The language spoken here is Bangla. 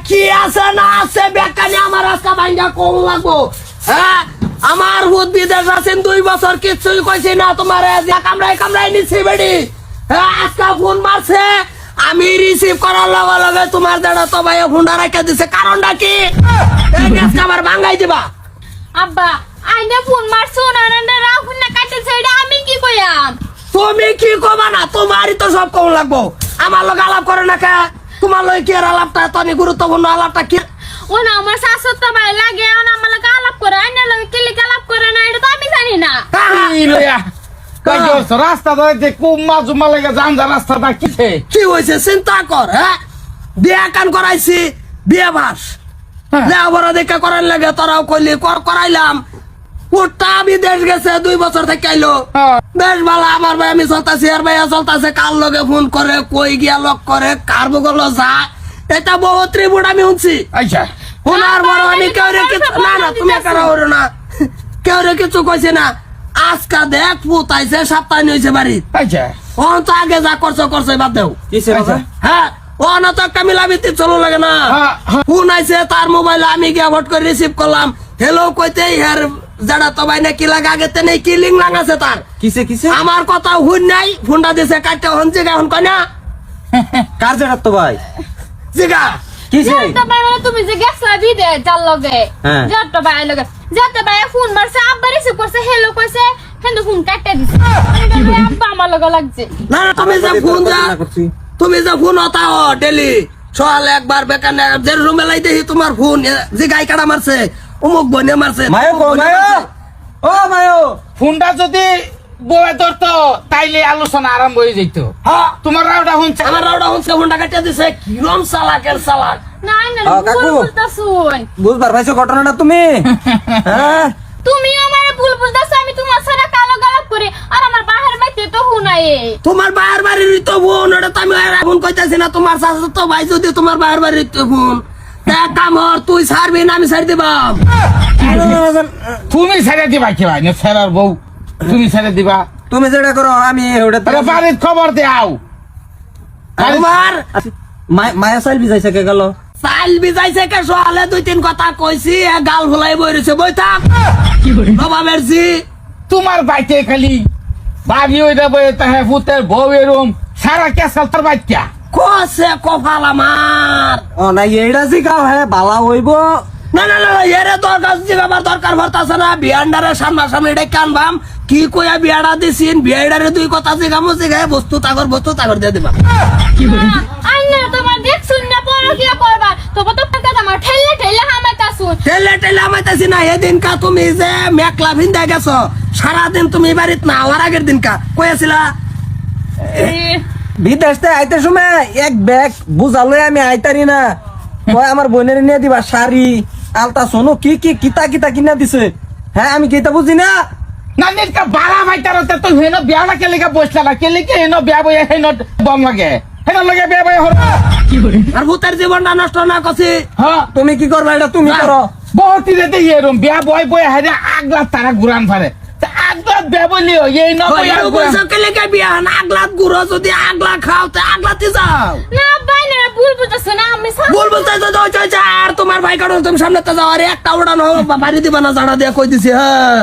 কি আছে না আছে বেকানি আমার আজকে ভাঙ্গা কম লাগবো। হ্যাঁ আমার ভূত বিদেশ আছেন 2 বছর কিচ্ছুই কইছি না তোমার কামড়াই নিচ্ছি বেডি। হ্যাঁ আজকে ফোন মারছে আমি রিসিভ করার লগে লগে তোমার দাদা তো ভাই ফোনটা রেখে দিছে কারণটা কি আজকে আবার ভাঙ্গাই দিবা। আব্বা আইনে ফোন মারছো না রাখুন না কাটেছে এটা আমি কি কইয়াম। তুমি কি কবা না তোমারই তো সব কম লাগবো আমার লগে আলাপ করে না কে তোমার লগে কি আর আলাপটা তনি গুরুত্বপূর্ণ আলাপটা কি ও না আমার শাশুড় তো ভাই লাগে না আমার লাগে আলাপ করে আইনে লাগে কিলি আলাপ করে না এটা তো আমি জানি না। কি লইয়া কই গছ রাস্তা ধরে কুম্মা জুমা লাগে জান যা রাস্তাটা কিছে কি হয়েছে চিন্তা কর। হ্যাঁ বিয়া কান করাইছি বিয়ে বাস লেখাপড়া দেখা করার লাগে তোরাও কইলি করাইলাম পুরটা বিদেশ গেছে 2 বছর থেকে আইলো বেশ ভালো আমার ভাই আমি চলতাছি আর ভাইয়া চলতাছে কার লগে ফোন করে কই গিয়া লক করে কার বগল যা এটা বহু ত্রিপুট আমি শুনছি। আচ্ছা শোনার বড় আমি কেউ রে কিছু না না তুমি কারা হরো না কেউ রে কিছু কইছে না আজকা দেখ পুতাইছে সপ্তাহ হয়েছে বাড়ি আচ্ছা অন তো আগে যা করছো বাদ দেও কিছে বাবা হ্যাঁ ও না তো একটা মিলাবিতি চলো লাগে না ফোন আইছে তার মোবাইলে আমি গিয়া ভোট করে রিসিভ করলাম হেলো কইতে হের যারা তো ভাই না কি লাগে আগেতে নেই কি লিং লাগাছে তার কিছে কিছে আমার কথা হুন নাই ফোনটা দিছে কাটতে হন জিগা হন কই না কার জায়গা তো ভাই জিগা কিছে তো ভাই তুমি যে গেছলা বিদে জাল লগে হ্যাঁ। যত ভাই লগে যত ভাই ফোন মারছে আব্বা রিসিভ করছে হেলো কইছে হেন্দু ফোন কাটতে দিছে আব্বা আমার লগে লাগছে না না, তুমি যে ফোন হতা হ ডেলি সকাল একবার বেকার যে রুমে লাই দেখি তোমার ফোন যে গাই কাটা মারছে অমুক বনে মারছে মায়ো গো মায়ো ও মায়ো ফোনটা যদি বয়ে ধরতো তাইলে আলোচনা আরম্ভ হয়ে যেত। হ্যাঁ তোমার রাউডা শুনছে আমার রাউডা হচ্ছে ফোনটা কাটিয়ে দিছে কিরম চালাকের চালাক। না না কাকু। ভুল বলতাছুন বুঝবার পাইছো ঘটনাটা তুমি হ্যাঁ তুমি আমার ভুল বলতাছ আমি তোমার সারা কালো গালাপ করে আর আমার বাহির বাইতে তো হুনাই তোমার বাহার বাড়ির তো ফোন ওটা তো আমি ফোন কইতাছি না তোমার শাশু তো ভাই যদি তোমার বাহার বাড়ির তো ফোন তা কাম হর তুই ছাড়বি না আমি ছাড় দিবাম। তুমি ছেড়ে দিবা কি ভাই ছেড়ার বউ তুমি ছেড়ে দিবা তুমি যেটা করো আমি ওটা আরে বাড়ির খবর দাও তোমার মায়া সাইল বিজাইছে কে গেল চাইল বিজাইছে কে সকালে 2-3 কথা কইছি গাল ফুলাই বই রয়েছে বই থাক বাবা মেরছি তোমার বাইতে খালি ভাবি ওই দেবে তাহে ভূতের বউ এরম সারা কেসাল তোর বাইটা কসে কপাল আমার ও না এইটা শিখাও হ্যাঁ বালা হইব না না না এরে দরকার জিগাবার দরকার ভরতাছে না বিয়ান্ডারে সামনাসামনি এটা কানবাম কি কইয়া বিয়াড়া দিছিন বিয়াড়ারে 2 কথা জিগামো জিগায় বস্তু তাগর দিয়ে দিবা। আইনা তোমার দেখছুন না পড়ো কি করবা তো তো টাকা আমার ঠেলে হামাইতাছুন ঠেলে আমাইতাছি না এদিন কা তুমি যে মেকলা ভিন্দা গেছো সারাদিন তুমি বাড়িত না হওয়ার আগের দিন কা কইয়াছিলা বিদেশতে আইতে সময় এক ব্যাগ বুঝালো আমি আইতারি না কয় আমার বোনের নিয়ে দিবা শাড়ি আলতা সোনো কি কি কিতা কিতা কিনা দিছে হ্যাঁ আমি কিতা বুঝি না না নেটকা বাড়া বাইটার হতে তো হেন বিয়াটা কে লেগে বসলা না কে লেগে হেন বিয়া বইয়া হেন বম লাগে হেন লাগে বিয়া বইয়া হল আর ভূতের জীবনটা নষ্ট না করছি। হ্যাঁ তুমি কি করবা এটা তুমি করো বহুতি রেতে এরম বিয়া বই বই হেনে আগলা তারা ঘুরান ফারে আগলা বিয়া বলিও এই ন বইয়া পয়সা কেলে কে বিয়া না আগলাত গুড়ো যদি আগলা খাও তে আগলাতে যাও না বাইনা ভুল বলতাছ না আমি ভুল বলতে আর তোমার ভাই কারণ তুমি সামনে তো যাও আরে একটা উড়ানো বাড়ি দিবা না জানা দিয়ে কই দিছি হ্যাঁ